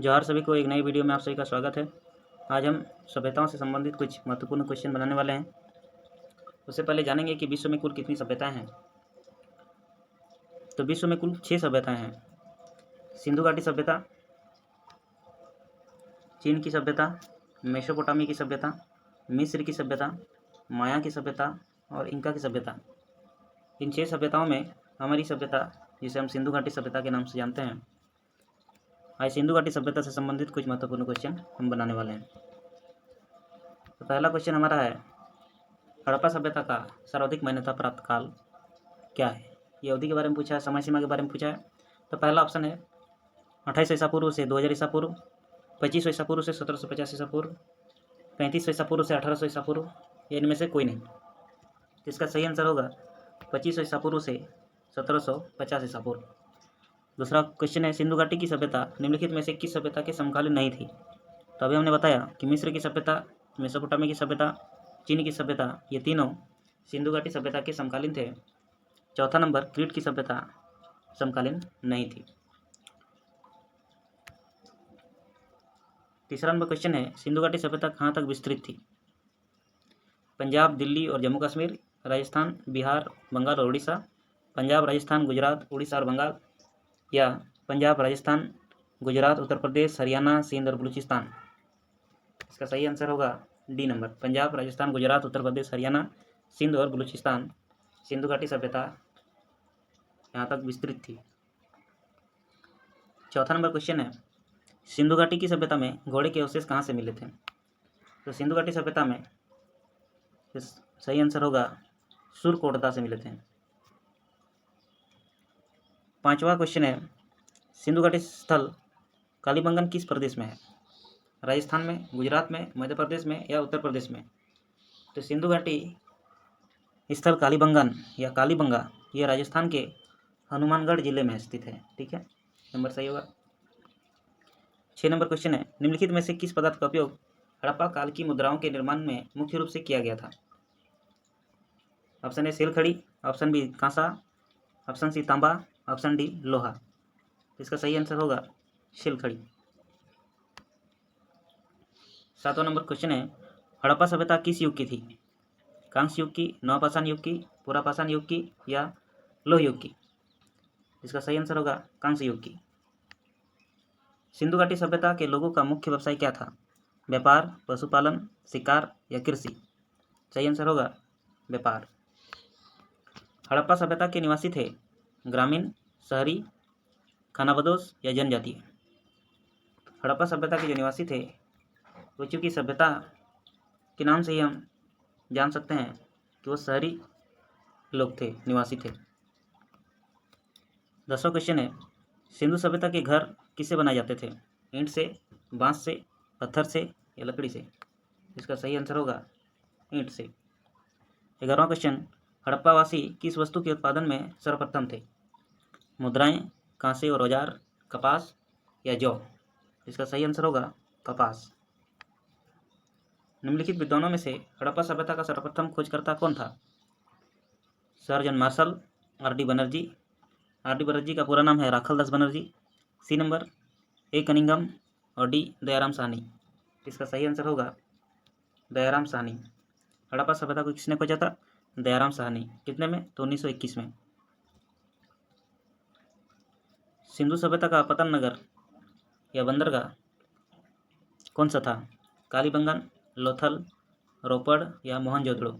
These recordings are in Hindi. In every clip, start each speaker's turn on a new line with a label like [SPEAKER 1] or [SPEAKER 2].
[SPEAKER 1] जोहार सभी को, एक नई वीडियो में आप सभी का स्वागत है। आज हम सभ्यताओं से संबंधित कुछ महत्वपूर्ण क्वेश्चन बनाने वाले हैं। उससे पहले जानेंगे कि विश्व में कुल कितनी सभ्यताएं हैं। तो विश्व में कुल 6 सभ्यताएं हैं। सिंधु घाटी सभ्यता, चीन की सभ्यता, मेसोपोटामी की सभ्यता, मिस्र की सभ्यता, माया की सभ्यता और इंका की सभ्यता। इन 6 सभ्यताओं में हमारी सभ्यता, जिसे हम सिंधु घाटी सभ्यता के नाम से जानते हैं, आज सिंधु घाटी सभ्यता से संबंधित कुछ महत्वपूर्ण क्वेश्चन हम बनाने वाले हैं। तो पहला क्वेश्चन हमारा है, हड़प्पा सभ्यता का सर्वाधिक मान्यता प्राप्त काल क्या है। ये अवधि के बारे में पूछा है, समय सीमा के बारे में पूछा है। तो पहला ऑप्शन है 2800 ईसा पूर्व से 2000 ईसा पूर्व, 2500 ईसा पूर्व से 1750 ईसा पूर्व, 3500 ईसा पूर्व से 1800 ईसा पूर्व, या इनमें से कोई नहीं। तो इसका सही आंसर होगा 2500 ईसा पूर्व से 1750 ईसा पूर्व। दूसरा क्वेश्चन है, सिंधु घाटी की सभ्यता निम्नलिखित में से किस सभ्यता के समकालीन नहीं थी। तो अभी हमने बताया कि मिस्र की सभ्यता, मेसोपोटामी की सभ्यता, चीन की सभ्यता, ये तीनों सिंधु घाटी सभ्यता के समकालीन थे। चौथा नंबर, क्रीट की सभ्यता समकालीन नहीं थी। तीसरा नंबर क्वेश्चन है, सिंधु घाटी सभ्यता कहाँ तक विस्तृत थी। पंजाब, दिल्ली और जम्मू कश्मीर, राजस्थान, बिहार, बंगाल और उड़ीसा, पंजाब, राजस्थान, गुजरात, उड़ीसा और बंगाल, या पंजाब, राजस्थान, गुजरात, उत्तर प्रदेश, हरियाणा, सिंध और बलूचिस्तान। इसका सही आंसर होगा डी नंबर, पंजाब, राजस्थान, गुजरात, उत्तर प्रदेश, हरियाणा, सिंध और बलूचिस्तान। सिंधु घाटी सभ्यता यहाँ तक विस्तृत थी। चौथा नंबर क्वेश्चन है, सिंधु घाटी की सभ्यता में घोड़े के अवशेष कहाँ से मिले थे। तो सिंधु घाटी सभ्यता में सही आंसर होगा सुरकोटदा से मिले थे। पांचवा क्वेश्चन है, सिंधु घाटी स्थल कालीबंगन किस प्रदेश में है। राजस्थान में, गुजरात में, मध्य प्रदेश में या उत्तर प्रदेश में। तो सिंधु घाटी स्थल कालीबंगन या कालीबंगा यह राजस्थान के हनुमानगढ़ जिले में स्थित है। ठीक है, नंबर सही होगा। 6 नंबर क्वेश्चन है, निम्नलिखित में से किस पदार्थ का उपयोग हड़प्पा काल की मुद्राओं के निर्माण में मुख्य रूप से किया गया था। ऑप्शन ए सेलखड़ी, ऑप्शन बी कांसा, ऑप्शन सी तांबा, ऑप्शन डी लोहा। इसका सही आंसर होगा सेलखड़ी। 7वां नंबर क्वेश्चन है, हड़प्पा सभ्यता किस युग की थी। कांस्य युग की, नवपाषाण युग की, पुरापाषाण युग की या लोह युग की। इसका सही आंसर होगा कांस्य युग की। सिंधु घाटी सभ्यता के लोगों का मुख्य व्यवसाय क्या था। व्यापार, पशुपालन, शिकार या कृषि। सही आंसर होगा व्यापार। हड़प्पा सभ्यता के निवासी थे ग्रामीण, शहरी, खानाबदोश या जनजातीय। हड़प्पा सभ्यता के जो निवासी थे वो चूँकि सभ्यता के नाम से ही हम जान सकते हैं कि वो शहरी लोग थे, निवासी थे। 10वां क्वेश्चन है, सिंधु सभ्यता के घर किससे बनाए जाते थे। ईंट से, बांस से, पत्थर से या लकड़ी से। इसका सही आंसर होगा ईंट से। 11वां क्वेश्चन, हड़प्पावासी किस वस्तु के उत्पादन में सर्वप्रथम थे। मुद्राएं, कांसे और औजार, कपास या जौ। इसका सही आंसर होगा कपास। निम्नलिखित विद्वानों में से हड़प्पा सभ्यता का सर्वप्रथम खोजकर्ता कौन था। Sir John Marshall, RD. Banerjee. RD. Banerjee का पूरा नाम है राखलदास बनर्जी। सी नंबर, ए कनिंगम और डी दयाराम साहनी। इसका सही आंसर होगा दयाराम साहनी। हड़प्पा सभ्यता को किसने खोजा था। दयाराम साहनी। कितने में, तो 1921 में। सिंधु सभ्यता का पतन नगर या बंदरगाह कौन सा था। कालीबंगन, लोथल, रोपड़ या मोहनजोदड़ो।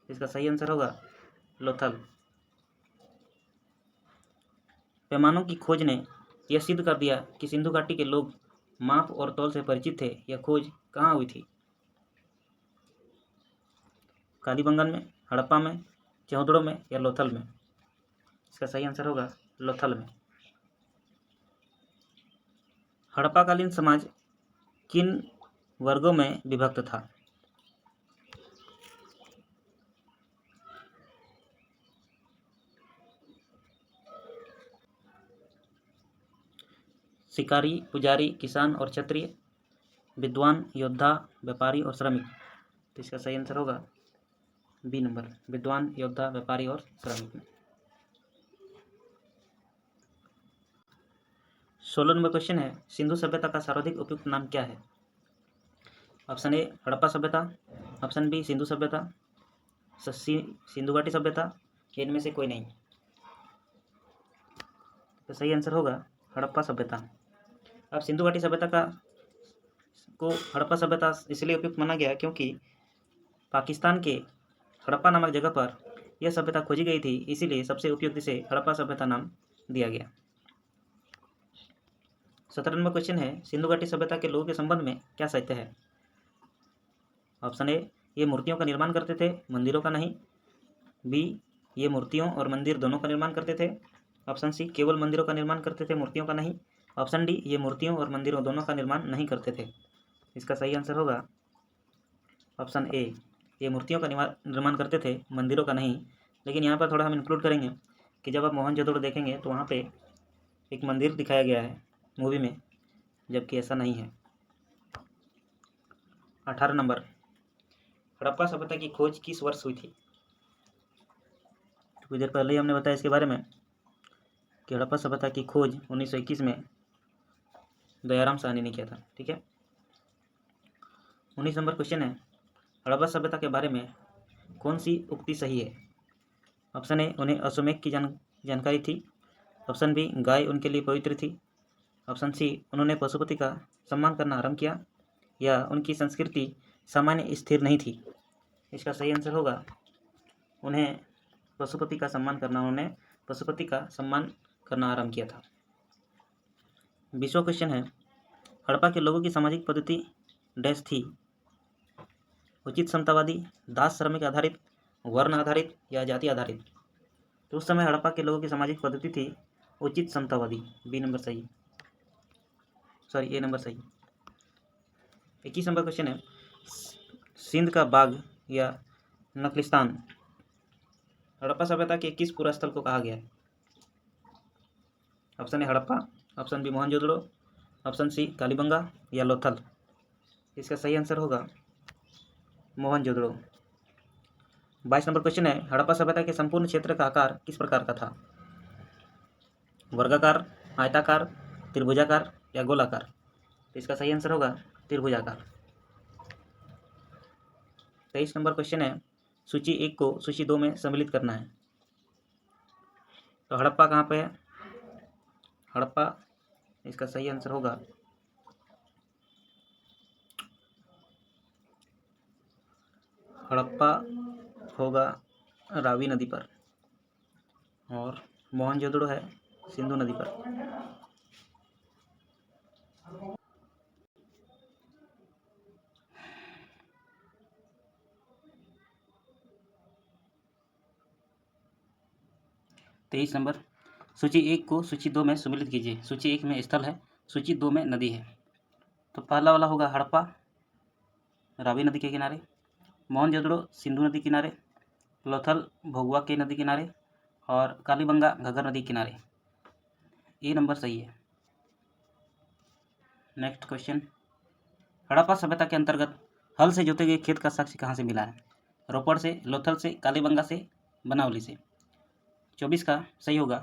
[SPEAKER 1] इसका सही आंसर होगा लोथल। पैमानों की खोज ने यह सिद्ध कर दिया कि सिंधु घाटी के लोग माप और तौल से परिचित थे। यह खोज कहाँ हुई थी। कालीबंगन में, हड़प्पा में, चौहदड़ो में या लोथल में। इसका सही आंसर होगा लोथल में। हड़प्पाकालीन समाज किन वर्गों में विभक्त था। शिकारी, पुजारी, किसान और क्षत्रिय, विद्वान, योद्धा, व्यापारी और श्रमिक। तो इसका सही आंसर होगा बी नंबर, विद्वान, योद्धा, व्यापारी और श्रमिक में। 16 नंबर क्वेश्चन है, सिंधु सभ्यता का सर्वाधिक उपयुक्त नाम क्या है? ऑप्शन ए हड़प्पा सभ्यता, ऑप्शन बी सिंधु सभ्यता, सिंधु घाटी सभ्यता, इनमें से कोई नहीं। तो सही आंसर होगा हड़प्पा सभ्यता। अब सिंधु घाटी सभ्यता को हड़प्पा सभ्यता इसलिए उपयुक्त माना गया क्योंकि पाकिस्तान के हड़प्पा नामक जगह पर यह सभ्यता खोजी गई थी, इसीलिए सबसे उपयुक्त इसे हड़प्पा सभ्यता नाम दिया गया। 17 नंबर क्वेश्चन है, सिंधु घाटी सभ्यता के लोगों के संबंध में क्या साहित्य है? ऑप्शन ए ये मूर्तियों का निर्माण करते थे, मंदिरों का नहीं। बी ये मूर्तियों और मंदिर दोनों का निर्माण करते थे। ऑप्शन सी केवल मंदिरों का निर्माण करते थे, मूर्तियों का नहीं। ऑप्शन डी ये मूर्तियों और मंदिरों दोनों का निर्माण नहीं करते थे। इसका सही आंसर होगा ऑप्शन ए ये मूर्तियों का निर्माण करते थे, मंदिरों का नहीं। लेकिन यहाँ पर थोड़ा हम इंक्लूड करेंगे कि जब आप मोहनजोदड़ो देखेंगे तो वहाँ पे एक मंदिर दिखाया गया है मूवी में, जबकि ऐसा नहीं है। 18 नंबर, हड़प्पा सभ्यता की खोज किस वर्ष हुई थी? कुछ देर पहले ही हमने बताया इसके बारे में कि हड़प्पा सभ्यता की खोज 1921 में दयाराम साहनी ने किया था। ठीक है। 19 नंबर क्वेश्चन है, हड़प्पा सभ्यता के बारे में कौन सी उक्ति सही है? ऑप्शन ए उन्हें अश्वमेध की जानकारी थी। ऑप्शन बी गाय उनके लिए पवित्र थी। ऑप्शन सी उन्होंने पशुपति का सम्मान करना आरंभ किया, या उनकी संस्कृति सामान्य स्थिर नहीं थी। इसका सही आंसर होगा उन्हें पशुपति का सम्मान करना आरंभ किया था। 20वां क्वेश्चन है, हड़प्पा के लोगों की सामाजिक पद्धति डैश थी? उचित समतावादी, दास श्रमिक आधारित, वर्ण आधारित या जाति आधारित? तो उस समय हड़प्पा के लोगों की सामाजिक पद्धति थी उचित समतावादी। बी नंबर सही, ए नंबर सही। 21 नंबर क्वेश्चन है, सिंध का बाग या नखलिस्तान हड़प्पा सभ्यता के किस पूरा स्थल को कहा गया है? Option A Harappa, option B Mohenjodaro, option C Kalibanga या लोथल? इसका सही आंसर होगा मोहनजोदड़ो। 22 नंबर क्वेश्चन है, हड़प्पा सभ्यता के संपूर्ण क्षेत्र का आकार किस प्रकार का था? वर्गाकार, आयताकार, त्रिभुजाकार या गोलाकार? तो इसका सही आंसर होगा त्रिभुजाकार। 23 नंबर क्वेश्चन है, सूची 1 को सूची 2 में सम्मिलित करना है। तो हड़प्पा कहाँ पे है? हड़प्पा, इसका सही आंसर होगा हड़प्पा होगा रावी नदी पर, और मोहनजोदड़ो है सिंधु नदी पर। तेईस नंबर, सूची 1 को सूची 2 में सम्मिलित कीजिए। सूची 1 में स्थल है, सूची 2 में नदी है। तो पहला वाला होगा हड़प्पा रावी नदी के किनारे, मोहनजोदड़ो सिंधु नदी किनारे, लोथल भोगवा के नदी किनारे, और कालीबंगा घग्गर नदी किनारे। ये नंबर सही है। नेक्स्ट क्वेश्चन, हड़प्पा सभ्यता के अंतर्गत हल से जोते गए खेत का साक्ष्य कहाँ से मिला है? रोपड़ से, लोथल से, कालीबंगा से, बनावली से? 24 का सही होगा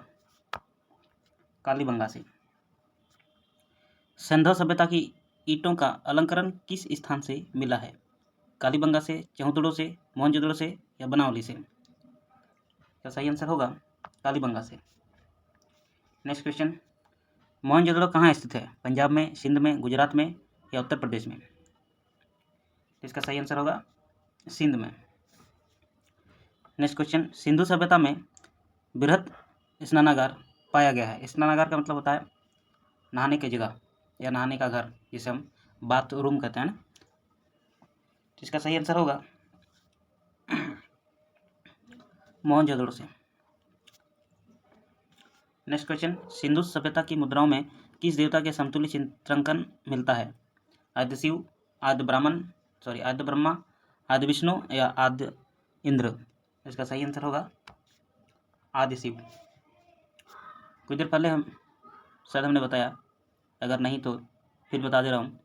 [SPEAKER 1] कालीबंगा से। सिंधु सभ्यता की ईंटों का अलंकरण किस स्थान से मिला है? कालीबंगा से, चौहदड़ो से, मोहनजोदड़ो से या बनावली से? क्या सही आंसर होगा कालीबंगा से। नेक्स्ट क्वेश्चन, मोहनजोदड़ो कहाँ स्थित है? पंजाब में, सिंध में, गुजरात में या उत्तर प्रदेश में? इसका सही आंसर होगा सिंध में। नेक्स्ट क्वेश्चन, सिंधु सभ्यता में बृहत स्नानागार पाया गया है। स्नानागार का मतलब होता है नहाने की जगह या नहाने का घर, जिसे हम बाथरूम कहते हैं ना। तो इसका सही आंसर होगा मोहनजोदड़ो से। नेक्स्ट क्वेश्चन, सिंधु सभ्यता की मुद्राओं में किस देवता के समतुल्य चित्रांकन मिलता है? आदि शिव, आदि ब्रह्मा, आदि विष्णु या आदि इंद्र? इसका सही आंसर होगा आदि शिव। कुछ देर पहले शायद हमने बताया, अगर नहीं तो फिर बता दे रहा हूँ।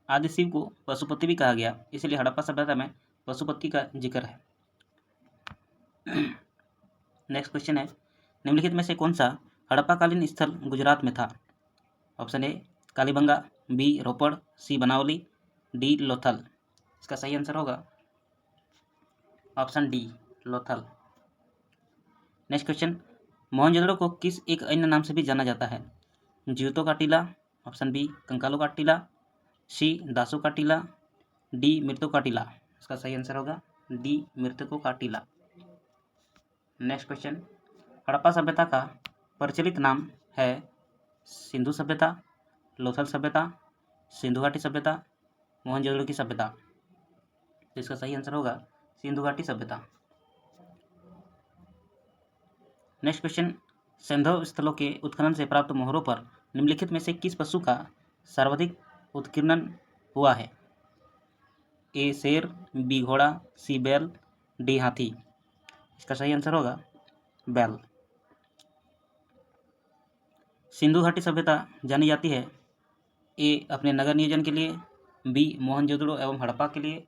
[SPEAKER 1] आदि शिव को पशुपति भी कहा गया, इसलिए हड़प्पा सभ्यता में पशुपति का जिक्र है। नेक्स्ट क्वेश्चन है, निम्नलिखित में से कौन सा हड़प्पाकालीन स्थल गुजरात में था? Option A Kalibangan, B Ropar, C Banawali, D Lothal. इसका सही आंसर होगा option D Lothal. Next question, Mohenjodaro को किस एक अन्य नाम से भी जाना जाता है? ज्यूतो का टीला, ऑप्शन बी कंकालो का टीला, सी दासों का टीला, डी मृतकों का टीला। इसका सही आंसर होगा डी मृतकों का टीला। नेक्स्ट क्वेश्चन, हड़प्पा सभ्यता का प्रचलित नाम है सिंधु सभ्यता, लोथल सभ्यता, सिंधु घाटी सभ्यता, मोहनजोदड़ो की सभ्यता। तो इसका सही आंसर होगा सिंधु घाटी सभ्यता। नेक्स्ट क्वेश्चन, सैंधव स्थलों के उत्खनन से प्राप्त मोहरों पर निम्नलिखित में से किस पशु का सर्वाधिक उत्कीर्णन हुआ है? ए शेर, बी घोड़ा, सी बैल, डी हाथी। इसका सही आंसर होगा बैल। सिंधु घाटी सभ्यता जानी जाती है ए अपने नगर नियोजन के लिए, बी मोहनजोदड़ो एवं हड़प्पा के लिए,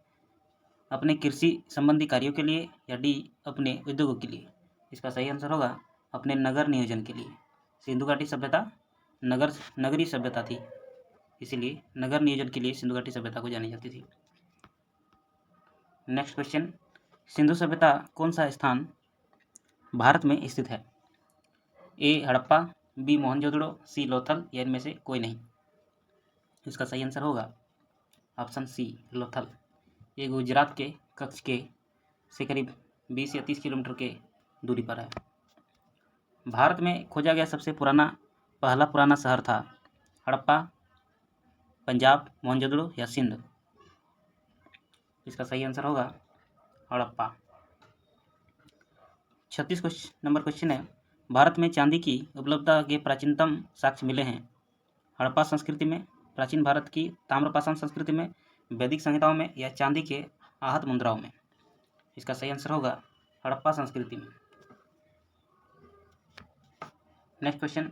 [SPEAKER 1] अपने कृषि संबंधी कार्यों के लिए, या डी अपने उद्योगों के लिए। इसका सही आंसर होगा अपने नगर नियोजन के लिए। सिंधु घाटी सभ्यता नगरीय सभ्यता थी, इसीलिए नगर नियोजन के लिए सिंधु घाटी सभ्यता को जानी जाती थी। नेक्स्ट क्वेश्चन, सिंधु सभ्यता कौन सा स्थान भारत में स्थित है? ए हड़प्पा, बी मोहनजोदड़ो, सी लोथल, या इनमें से कोई नहीं। इसका सही आंसर होगा ऑप्शन सी लोथल। ये गुजरात के कच्छ के से करीब 20 या 30 किलोमीटर के दूरी पर है। भारत में खोजा गया सबसे पहला पुराना शहर था हड़प्पा, पंजाब, मोहनजोदड़ो या सिंध। इसका सही आंसर होगा हड़प्पा। 36 नंबर क्वेश्चन है, भारत में चांदी की उपलब्धता के प्राचीनतम साक्ष्य मिले हैं हड़प्पा संस्कृति में, प्राचीन भारत की ताम्रपाषाण संस्कृति में, वैदिक संहिताओं में, या चांदी के आहत मुद्राओं में। इसका सही आंसर होगा हड़प्पा संस्कृति में। नेक्स्ट क्वेश्चन,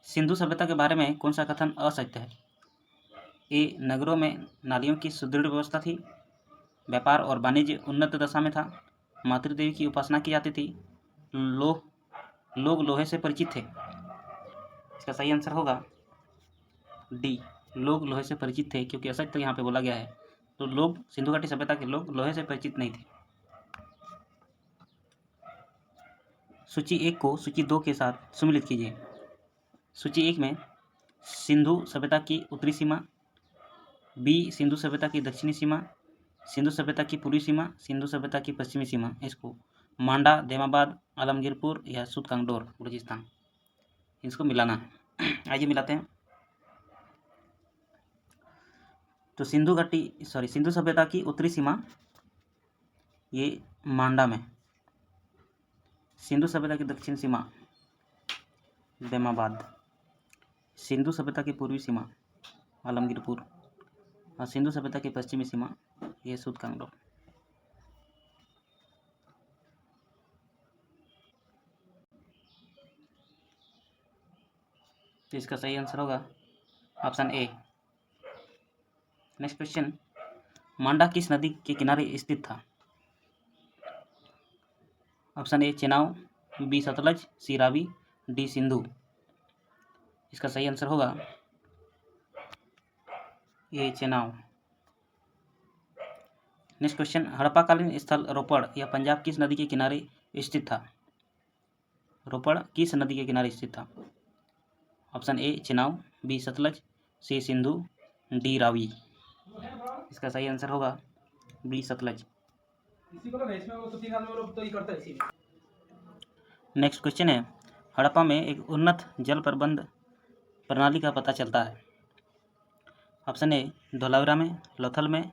[SPEAKER 1] सिंधु सभ्यता के बारे में कौन सा कथन असत्य है? ए नगरों में नालियों की सुदृढ़ व्यवस्था थी, व्यापार और वाणिज्य उन्नत दशा में था, मातृदेवी की उपासना की जाती थी, लोग लोहे से परिचित थे। इसका सही आंसर होगा डी लोग लोहे से परिचित थे, क्योंकि असत्य तो यहाँ पे बोला गया है, तो लोग सिंधु घाटी सभ्यता के लोग लोहे से परिचित नहीं थे। सूची 1 को सूची 2 के साथ सम्मिलित कीजिए। सूची 1 में सिंधु सभ्यता की उत्तरी सीमा, बी सिंधु सभ्यता की दक्षिणी सीमा, सिंधु सभ्यता की पूर्वी सीमा, सिंधु सभ्यता की पश्चिमी सीमा। इसको मांडा, देमाबाद, आलमगीरपुर या सूतकांगडोर बलूचिस्तान, इसको मिलाना है। आइए मिलाते हैं। तो सिंधु सभ्यता की उत्तरी सीमा ये मांडा में, सिंधु सभ्यता की दक्षिण सीमा देमाबाद, सिंधु सभ्यता की पूर्वी सीमा आलमगीरपुर और सिंधु सभ्यता की पश्चिमी सीमा ये सूतकांगडोर। तो इसका सही आंसर होगा option A. Next question, Manda किस नदी के किनारे स्थित था? Option A Chenab, B Sutlej, C Ravi, D Sindhu. इसका सही आंसर होगा ये चेनाब। नेक्स्ट क्वेश्चन, हड़प्पाकालीन स्थल रोपड़ या पंजाब किस नदी के किनारे स्थित था? रोपड़ किस नदी के किनारे स्थित था? Option A Chenab, B Sutlej, C Sindhu, D Ravi. इसका सही आंसर होगा बी सतलज। नेक्स्ट क्वेश्चन है, हड़प्पा में एक उन्नत जल प्रबंध प्रणाली का पता चलता है। ऑप्शन ए धोलावीरा में, लोथल में,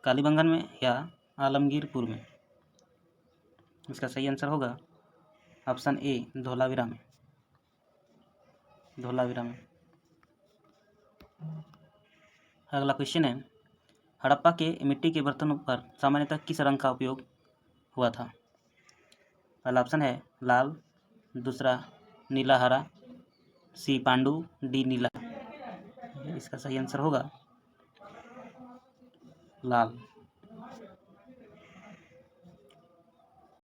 [SPEAKER 1] कालीबंगन में या आलमगीरपुर में। इसका सही आंसर होगा ऑप्शन ए धोलावीरा में। अगला क्वेश्चन है, हड़प्पा के मिट्टी के बर्तनों पर सामान्यतः किस रंग का उपयोग हुआ था? पहला ऑप्शन है लाल, दूसरा नीला हरा, सी पांडु, डी नीला। इसका सही आंसर होगा लाल।